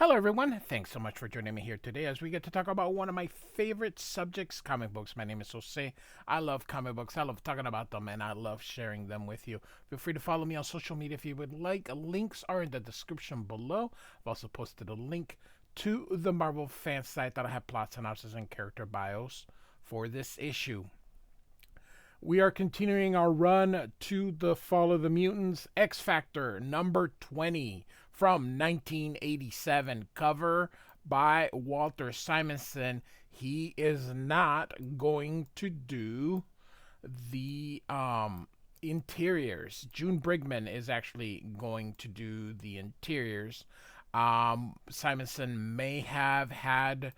Hello, everyone. Thanks so much for joining me here today as we get to talk about one of my favorite subjects, comic books. My name is Jose. I love comic books. I love talking about them, and I love sharing them with you. Feel free to follow me on social media if you would like. Links are in the description below. I've also posted a link to the Marvel fan site that I have plot synopsis and character bios for this issue. We are continuing our run to the Fall of the Mutants, X Factor number 20 from 1987, cover by Walter Simonson. He is not going to do the interiors. June Brigman is actually going to do the interiors. Simonson may have had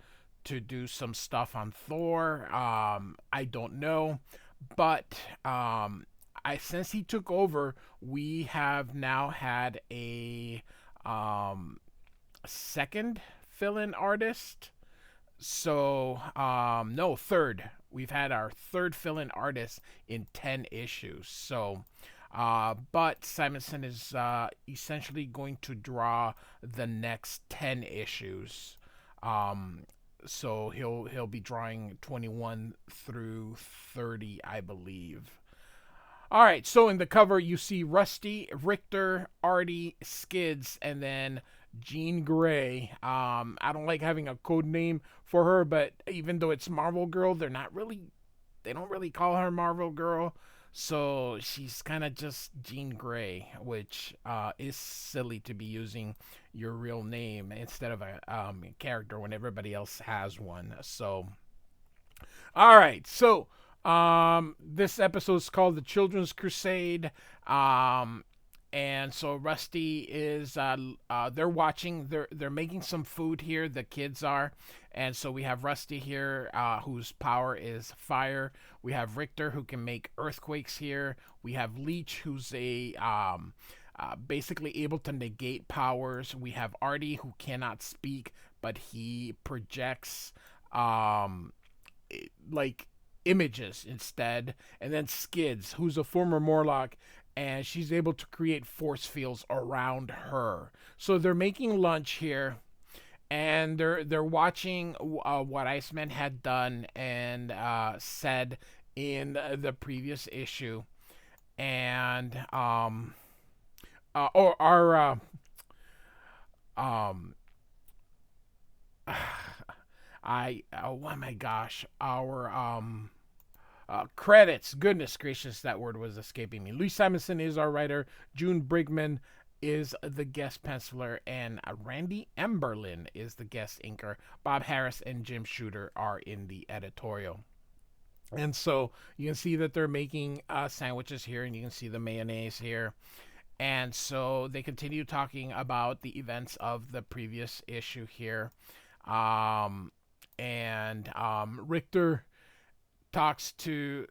to do some stuff on Thor. I don't know. But since he took over, we have now had a second fill-in artist. So no, third. We've had our third fill-in artist in 10 issues. So, but Simonson is essentially going to draw the next 10 issues. So he'll be drawing 21 through 30, I believe. All right, so in the cover you see Rusty, Richter, Artie, Skids, and then Jean Grey. I don't like having a code name for her, but even though it's Marvel Girl, they don't really call her Marvel Girl. So she's kind of just Jean Grey, which is silly to be using your real name instead of a character when everybody else has one. So, all right. So, this episode is called The Children's Crusade. And so Rusty is they're watching, they're making some food here, the kids are. And so we have Rusty here, whose power is fire. We have Richter, who can make earthquakes here. We have Leech, who's a basically able to negate powers. We have Artie, who cannot speak, but he projects like images instead. And then Skids, who's a former Morlock, and she's able to create force fields around her. So they're making lunch here, and they're watching what Iceman had done and said in the previous issue, and or our oh my gosh, our credits. Goodness gracious, that word was escaping me. Louise Simonson is our writer. June Brigman is the guest penciler, and Randy Emberlin is the guest inker. Bob Harris and Jim Shooter are in the editorial. And so you can see that they're making sandwiches here, and you can see the mayonnaise here. And so they continue talking about the events of the previous issue here. Richter talks to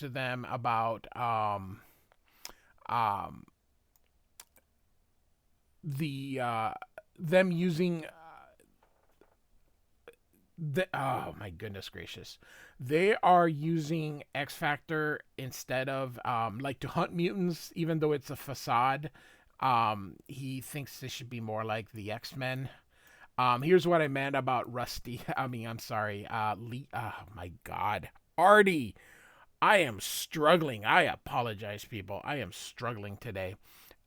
them about the them using oh my goodness gracious, they are using X Factor instead of like to hunt mutants, even though it's a facade. He thinks this should be more like the X-Men. Here's what I meant about Rusty. I'm sorry. Oh my God, Artie. I am struggling. I apologize, people. I am struggling today.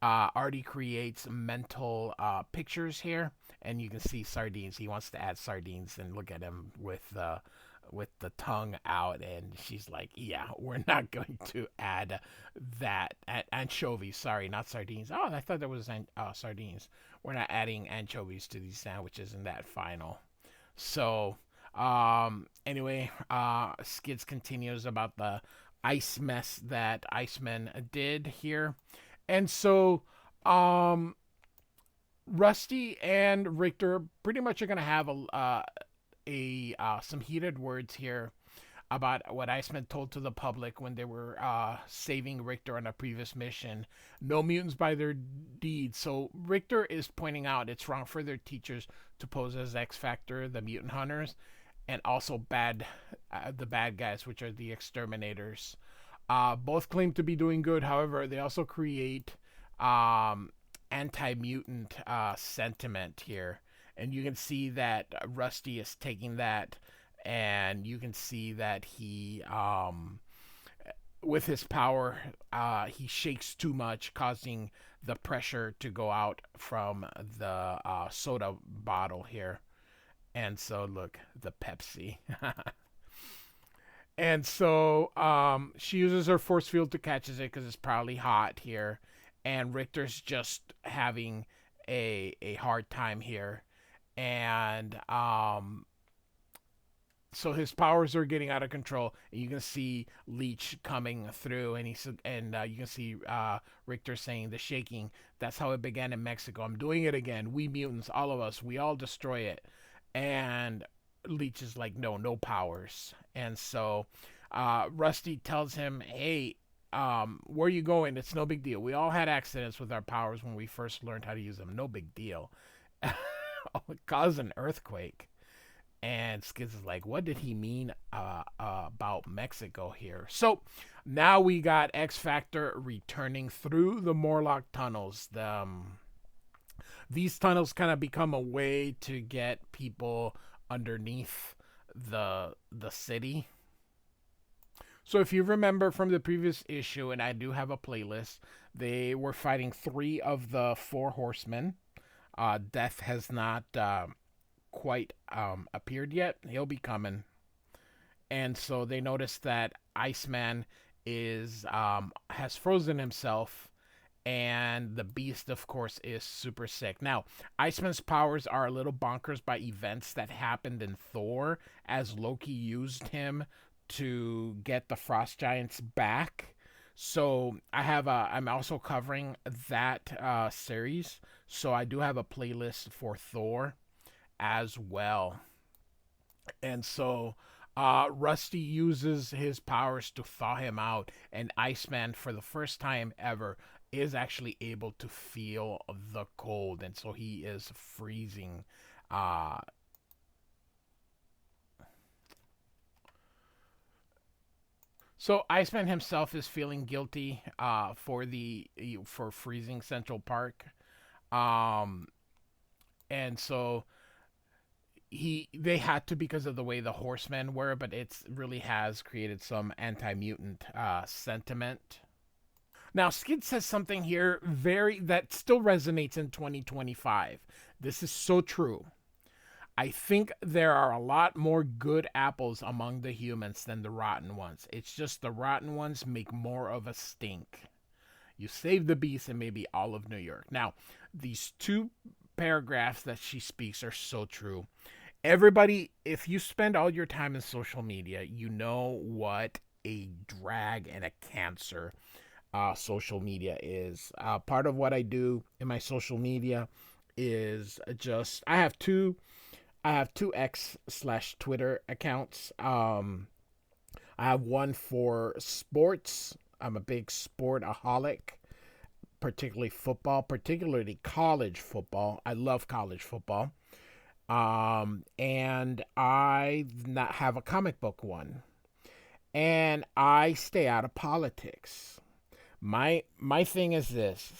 Artie creates mental pictures here, and you can see sardines. He wants to add sardines, and look at him with the tongue out, and she's like, "Yeah, we're not going to add that anchovies. Sorry, not sardines. Oh, I thought there was sardines. We're not adding anchovies to these sandwiches in that final." So, anyway, Skids continues about the ice mess that Iceman did here. And so, Rusty and Richter pretty much are going to have some heated words here about what Iceman told to the public when they were saving Richter on a previous mission. No mutants by their deeds. So Richter is pointing out it's wrong for their teachers to pose as X Factor, the mutant hunters, and also the bad guys, which are the exterminators. Both claim to be doing good. However, they also create anti-mutant sentiment here. and you can see that Rusty is taking that, and you can see that he with his power, he shakes too much, causing the pressure to go out from the soda bottle here. And so, look, the Pepsi. And so she uses her force field to catches it because it's probably hot here. And Richter's just having a hard time here. And so his powers are getting out of control. And you can see Leech coming through, and you can see Richter saying the shaking. That's how it began in Mexico. I'm doing it again. We mutants, all of us, we all destroy it. And Leech is like, no, no powers. And so Rusty tells him, hey, where are you going? It's no big deal. We all had accidents with our powers when we first learned how to use them. No big deal. It caused an earthquake. And Skids is like, what did he mean about Mexico here? So now we got X Factor returning through the Morlock tunnels. These tunnels kind of become a way to get people underneath the city. So if you remember from the previous issue, and I do have a playlist, they were fighting 3 of the 4 horsemen. Death has not quite appeared yet. He'll be coming. And so they noticed that Iceman is has frozen himself, and the Beast, of course, is super sick. Now, Iceman's powers are a little bonkers by events that happened in Thor, as Loki used him to get the Frost Giants back. So I'm also covering that series. So I do have a playlist for Thor as well. And so Rusty uses his powers to thaw him out, and Iceman, for the first time ever, is actually able to feel the cold, and so he is freezing. Uh, so Iceman himself is feeling guilty for freezing Central Park, um, and so they had to because of the way the horsemen were, but it really has created some anti-mutant sentiment. Now, Skid says something here very that still resonates in 2025. This is so true. I think there are a lot more good apples among the humans than the rotten ones. It's just the rotten ones make more of a stink. You save the beast and maybe all of New York. Now, these 2 paragraphs that she speaks are so true. Everybody, if you spend all your time in social media, you know what a drag and a cancer social media is. Part of what I do in my social media is just I have two X/Twitter accounts. I have one for sports. I'm a big sportaholic, particularly football, particularly college football. I love college football. And I not have a comic book one, and I stay out of politics. My thing is this: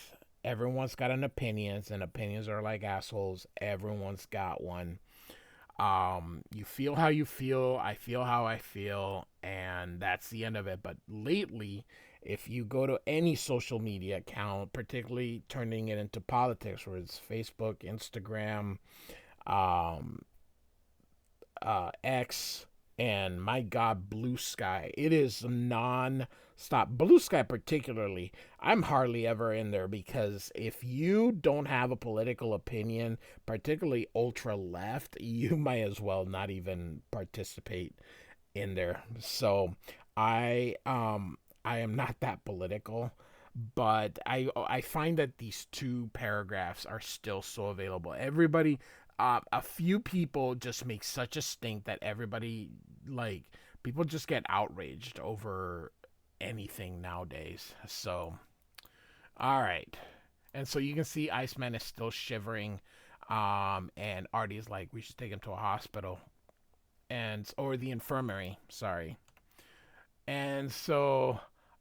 everyone's got an opinions, and opinions are like assholes. Everyone's got one. You feel how you feel. I feel how I feel, and that's the end of it. But lately, if you go to any social media account, particularly turning it into politics, where it's Facebook, Instagram, um, X, and my God, Blue Sky. It is non-stop. Blue Sky, particularly, I'm hardly ever in there because if you don't have a political opinion, particularly ultra left, you might as well not even participate in there. So I am not that political. But I find that these 2 paragraphs are still so available. Everybody, a few people just make such a stink that everybody, like, people just get outraged over anything nowadays. So, all right. And so you can see Iceman is still shivering. And Artie's like, we should take him to a hospital. Or the infirmary, sorry. And so,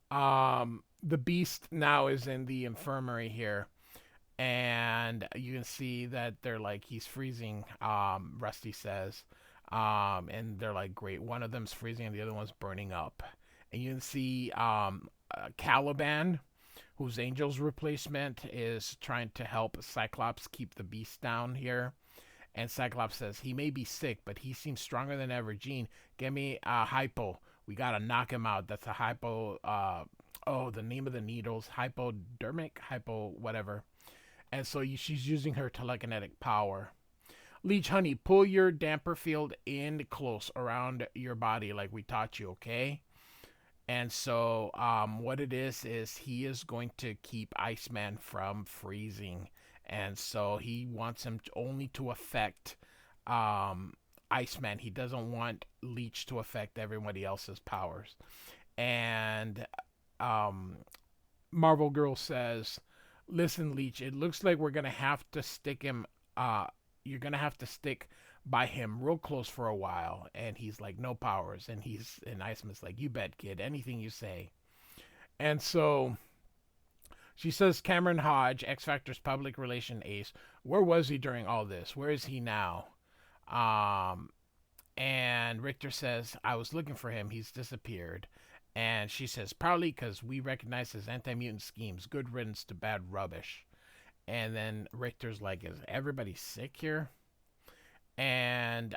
the Beast now is in the infirmary here. And you can see that they're like, he's freezing, Rusty says. And they're like, great, one of them's freezing and the other one's burning up. And you can see Caliban, whose Angel's replacement, is trying to help Cyclops keep the beast down here. And Cyclops says, he may be sick, but he seems stronger than ever. Jean, get me a hypo. We gotta knock him out. That's a hypo, the name of the needles, hypodermic, hypo, whatever. And so she's using her telekinetic power. Leech, honey, pull your damper field in close around your body like we taught you, okay? And so what it is he is going to keep Iceman from freezing. And so he wants him only to affect Iceman. He doesn't want Leech to affect everybody else's powers. And um, Marvel Girl says, listen, Leech, it looks like we're going to have to stick him. You're going to have to stick by him real close for a while. And he's like, no powers. And Iceman's like, you bet, kid, anything you say. And so she says, Cameron Hodge, X Factor's public relation ace, where was he during all this? Where is he now? And Richter says, I was looking for him. He's disappeared. And she says, probably because we recognize his anti-mutant schemes. Good riddance to bad rubbish. And then Richter's like, is everybody sick here? And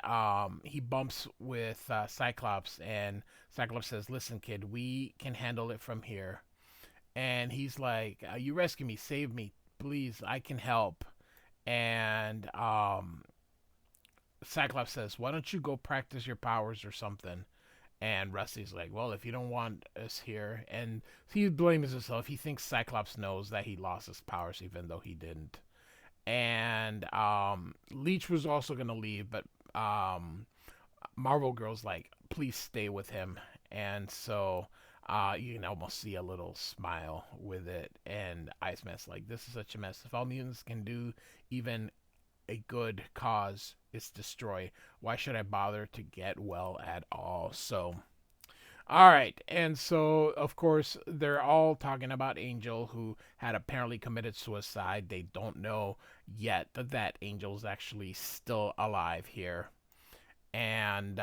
he bumps with Cyclops, and Cyclops says, listen, kid, we can handle it from here. And he's like, you rescue me, save me, please, I can help. And Cyclops says, why don't you go practice your powers or something? And Rusty's like, well, if you don't want us here. And he blames himself. He thinks Cyclops knows that he lost his powers, even though he didn't. And Leech was also going to leave, but Marvel Girl's like, please stay with him. And so you can almost see a little smile with it. And Iceman's like, this is such a mess. If all mutants can do even a good cause, it's destroy. Why should I bother to get well at all? So, all right. And so, of course, they're all talking about Angel, who had apparently committed suicide. They don't know yet that Angel's actually still alive here. And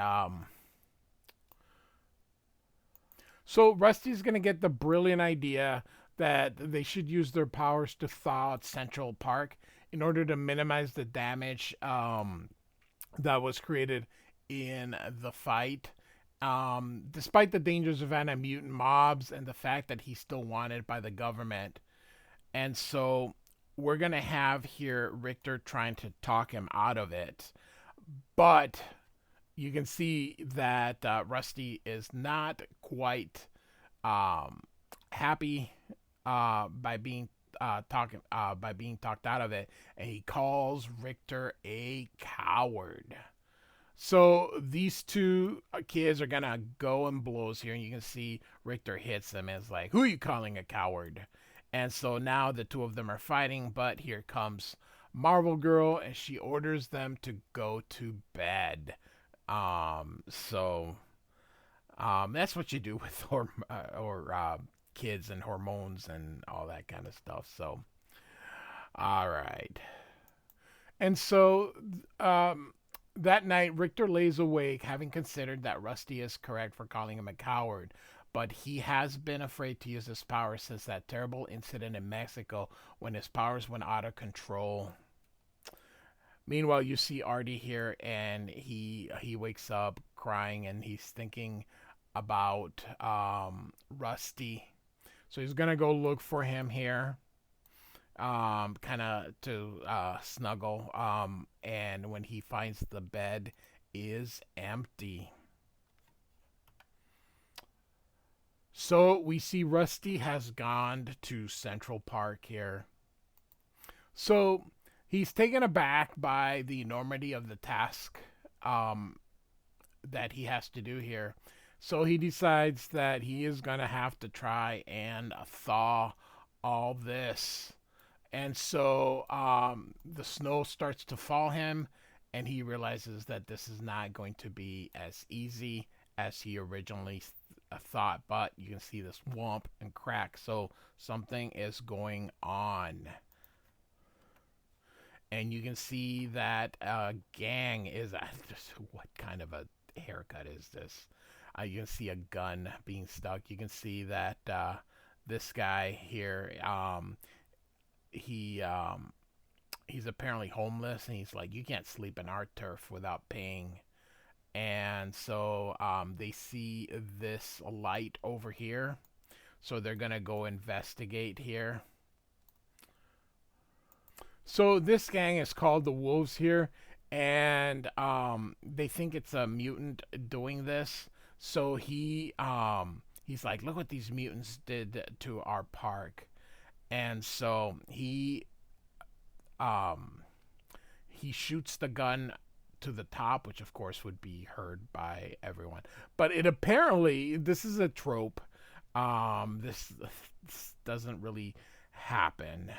so Rusty's going to get the brilliant idea that they should use their powers to thaw out Central Park in order to minimize the damage that was created in the fight. Despite the dangers of anti-mutant mobs and the fact that he's still wanted by the government. And so we're going to have here Richter trying to talk him out of it. But you can see that Rusty is not quite happy by being talked out of it, and he calls Richter a coward. So these two kids are gonna go in blows here, and you can see Richter hits him and is like, "Who are you calling a coward?" And so now the two of them are fighting, but here comes Marvel Girl, and she orders them to go to bed. So that's what you do with kids and hormones and all that kind of stuff. So, all right. And so that night, Richter lays awake, having considered that Rusty is correct for calling him a coward. But he has been afraid to use his powers since that terrible incident in Mexico when his powers went out of control. Meanwhile, you see Artie here, and he wakes up crying, and he's thinking about Rusty. So he's gonna go look for him here, kind of to snuggle. And when he finds the bed is empty. So we see Rusty has gone to Central Park here. So he's taken aback by the enormity of the task that he has to do here. So he decides that he is going to have to try and thaw all this. And so the snow starts to fall him, and he realizes that this is not going to be as easy as he originally thought. But you can see this whomp and crack. So something is going on. and you can see that gang is what kind of a haircut is this? You can see a gun being stuck. You can see that this guy here, he he's apparently homeless, and he's like, you can't sleep in our turf without paying. And so they see this light over here, so they're gonna go investigate here. So this gang is called the Wolves here, and they think it's a mutant doing this. So he's like, look what these mutants did to our park, and so um he shoots the gun to the top, which of course would be heard by everyone. But it apparently, this is a trope. This doesn't really happen.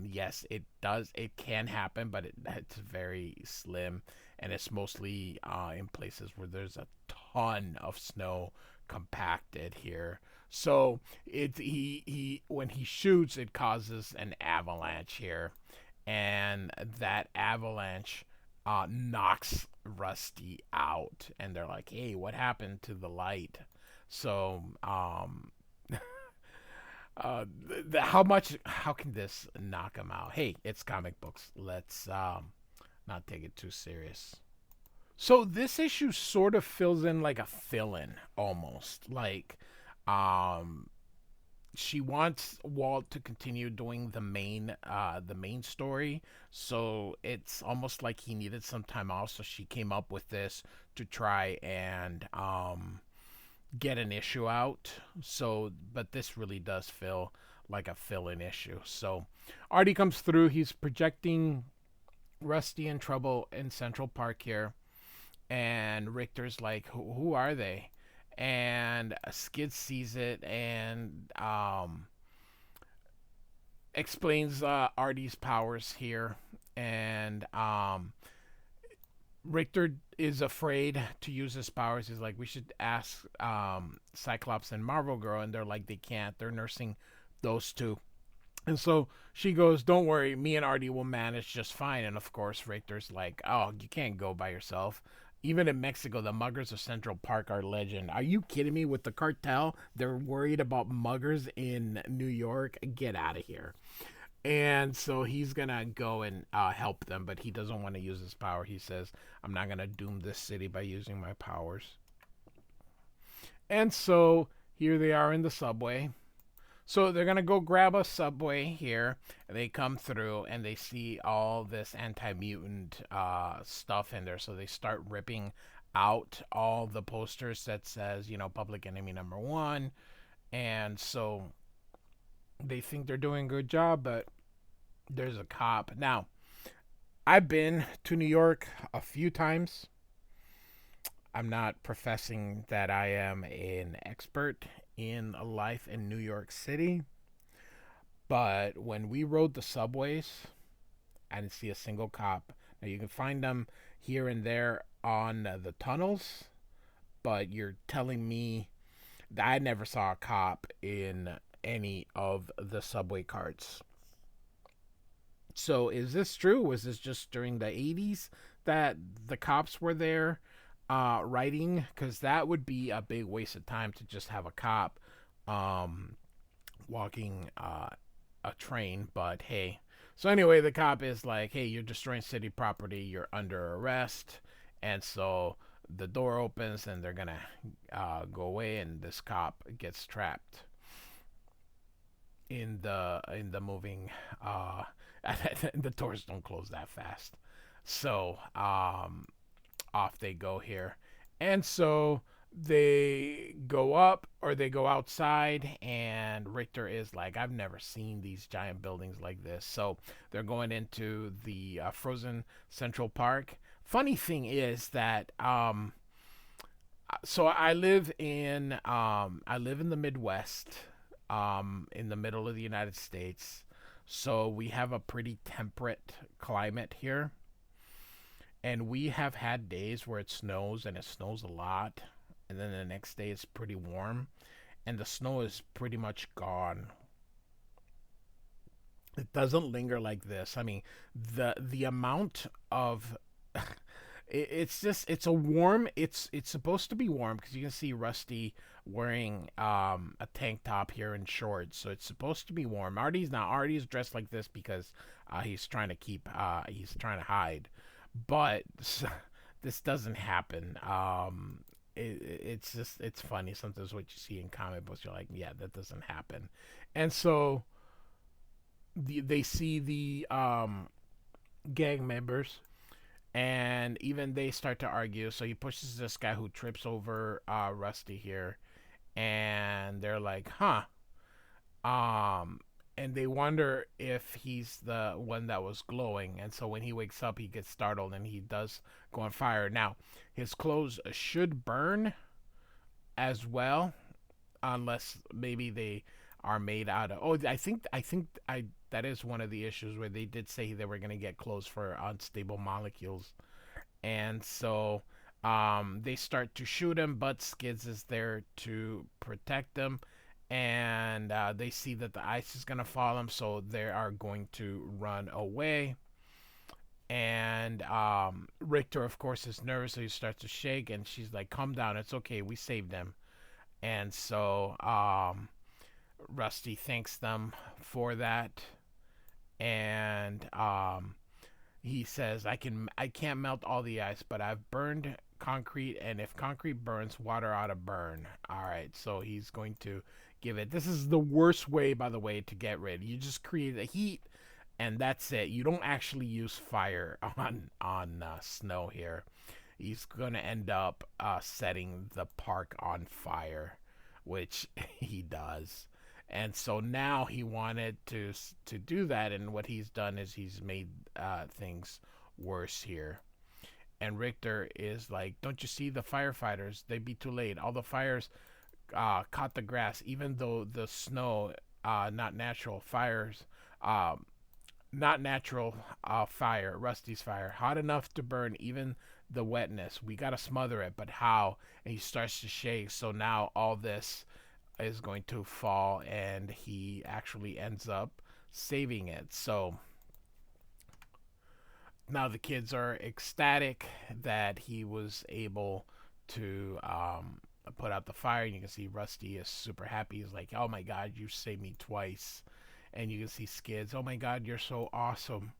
Yes, it does. It can happen, but it's very slim, and it's mostly in places where there's a ton of snow compacted here. So he when he shoots, it causes an avalanche here, and that avalanche knocks Rusty out, and they're like, "Hey, what happened to the light?" So, how can this knock him out? Hey, it's comic books. Let's not take it too serious. So this issue sort of fills in like a fill-in, almost like um she wants Walt to continue doing the main story. So it's almost like he needed some time off. So she came up with this to try and get an issue out. So, but this really does feel like a fill-in issue. So Artie comes through. He's projecting Rusty in trouble in Central Park here, and Richter's like, who are they? And Skid sees it and explains Artie's powers here, and Richter is afraid to use his powers. He's like, we should ask Cyclops and Marvel Girl, and they're like, they can't. They're nursing those two. And so she goes, don't worry, me and Artie will manage just fine. And of course, Richter's like, oh, you can't go by yourself. Even in Mexico, the muggers of Central Park are legend. Are you kidding me? With the cartel, they're worried about muggers in New York. Get out of here. And so he's going to go and help them, but he doesn't want to use his power. He says, I'm not going to doom this city by using my powers. And so here they are in the subway. So they're going to go grab a subway here. And they come through and they see all this anti-mutant stuff in there. So they start ripping out all the posters that says, Public Enemy #1. And so they think they're doing a good job, but there's a cop. Now, I've been to New York a few times. I'm not professing that I am an expert in life in New York City, but when we rode the subways, I didn't see a single cop. Now, you can find them here and there on the tunnels, but you're telling me that I never saw a cop in any of the subway carts. So is this true? Was this just during the 80s that the cops were there writing? Because that would be a big waste of time to just have a cop walking a train. But hey. So anyway, the cop is like, hey, you're destroying city property. You're under arrest. And so the door opens and they're going to go away, and this cop gets trapped in the moving the doors don't close that fast. So off they go here. And so they go up, or they go outside, and Richter is like, I've never seen these giant buildings like this. So they're going into the frozen Central Park. Funny thing is that so I live in the Midwest, in the middle of the United States. So we have a pretty temperate climate here. And we have had days where it snows, and it snows a lot. And then the next day it's pretty warm. And the snow is pretty much gone. It doesn't linger like this. I mean, the amount of it's just it's a warm it's supposed to be warm because you can see Rusty wearing a tank top here and shorts, so it's supposed to be warm. Artie's not. Artie's dressed like this because he's trying to keep he's trying to hide, but this doesn't happen. It's just it's funny sometimes what you see in comic books. You're like, yeah, that doesn't happen, and so they see the gang members, and even they start to argue. So he pushes this guy who trips over Rusty here, and they're like, "Huh." Um, and they wonder if he's the one that was glowing. And so when he wakes up, he gets startled, and he does go on fire. Now, his clothes should burn as well, unless maybe they are made out of. Oh, I that is one of the issues where they did say they were going to get clothes for unstable molecules, and so they start to shoot him, but Skids is there to protect them, and they see that the ice is going to fall him, so they are going to run away. And Richter, of course, is nervous, so he starts to shake, and she's like, "Calm down, it's okay, we saved him." And so Rusty thanks them for that, and he says, I can't melt all the ice, but I've burned concrete, and if concrete burns, water ought to burn." All right, so he's going to give it. This is the worst way, by the way, to get rid. You just create a heat, and that's it. You don't actually use fire on snow here. He's going to end up setting the park on fire, which he does. And so now he wanted to do that, and what he's done is he's made things worse here. And Richter is like, "Don't you see the firefighters? They'd be too late. All the fires caught the grass, even though the snow, not natural fires, um, not natural fire, Rusty's fire, hot enough to burn even the wetness. We gotta smother it, but how?" And he starts to shake. So now all this is going to fall, and he actually ends up saving it. So now the kids are ecstatic that he was able to put out the fire. And you can see Rusty is super happy. He's like, "Oh my God, you saved me twice." And you can see Skids, "Oh my God, you're so awesome."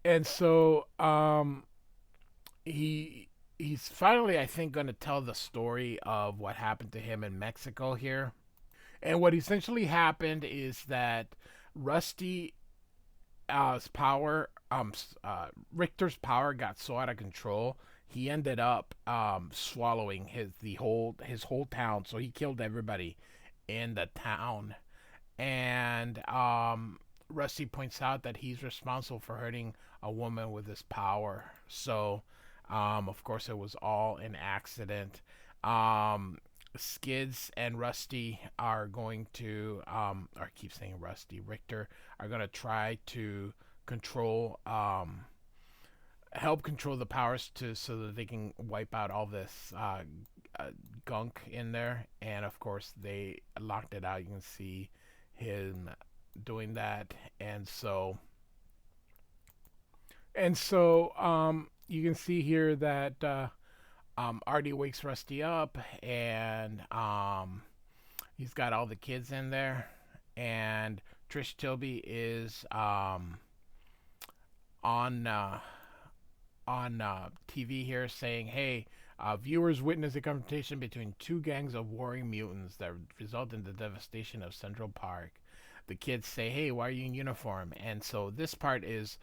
And so he's finally, I think, going to tell the story of what happened to him in Mexico here. And what essentially happened is that Rusty power, Richter's power got so out of control. He ended up swallowing his whole town. So he killed everybody in the town. And Rusty points out that he's responsible for hurting a woman with his power. So, of course, it was all an accident. Um, Skids and Rusty are going to, or I keep saying Rusty, Richter, are going to try to control, help control the powers to so that they can wipe out all this gunk in there. And of course, they locked it out. You can see him doing that, and so you can see here that Artie wakes Rusty up, and he's got all the kids in there, and Trish Tilby is on TV here saying, "Hey, viewers witness a confrontation between two gangs of warring mutants that result in the devastation of Central Park." The kids say, "Hey, why are you in uniform?" And so this part is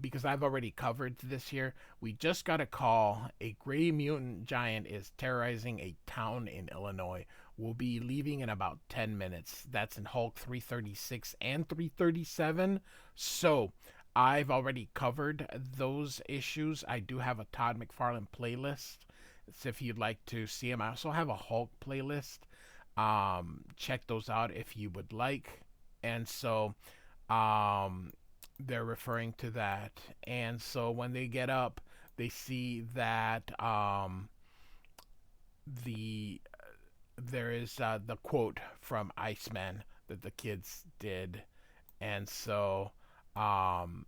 because I've already covered this here. We just got a call. A gray mutant giant is terrorizing a town in Illinois. We'll be leaving in about 10 minutes. That's in Hulk 336 and 337. So I've already covered those issues. I do have a Todd McFarlane playlist. So if you'd like to see them, I also have a Hulk playlist. Check those out if you would like. And so they're referring to that. And so when they get up, they see that the there is the quote from Iceman. that the kids did. And so um,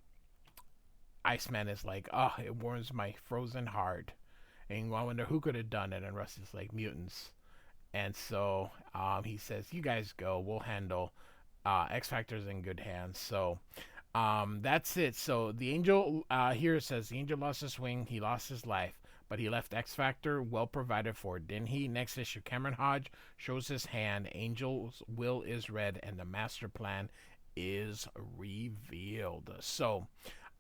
Iceman is like, oh, it warms my frozen heart. And I wonder who could have done it. And Rusty's like, mutants. And so he says, you guys go. We'll handle X Factor's in good hands. So that's it. So the angel here says the angel lost his wing, he lost his life, but he left X Factor well provided for, didn't he? Next issue, Cameron Hodge shows his hand. Angel's will is read, and the master plan is revealed. So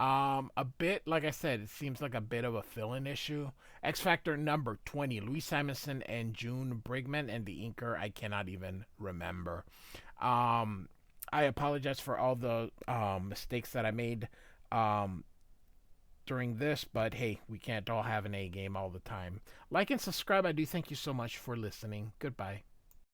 a bit, like I said, it seems like a bit of a fill-in issue. X Factor number 20, Louise Simonson and June Brigman, and the inker I cannot even remember. Um, I apologize for all the mistakes that I made um, during this, but hey, we can't all have an A game all the time. Like and subscribe. I do thank you so much for listening. Goodbye.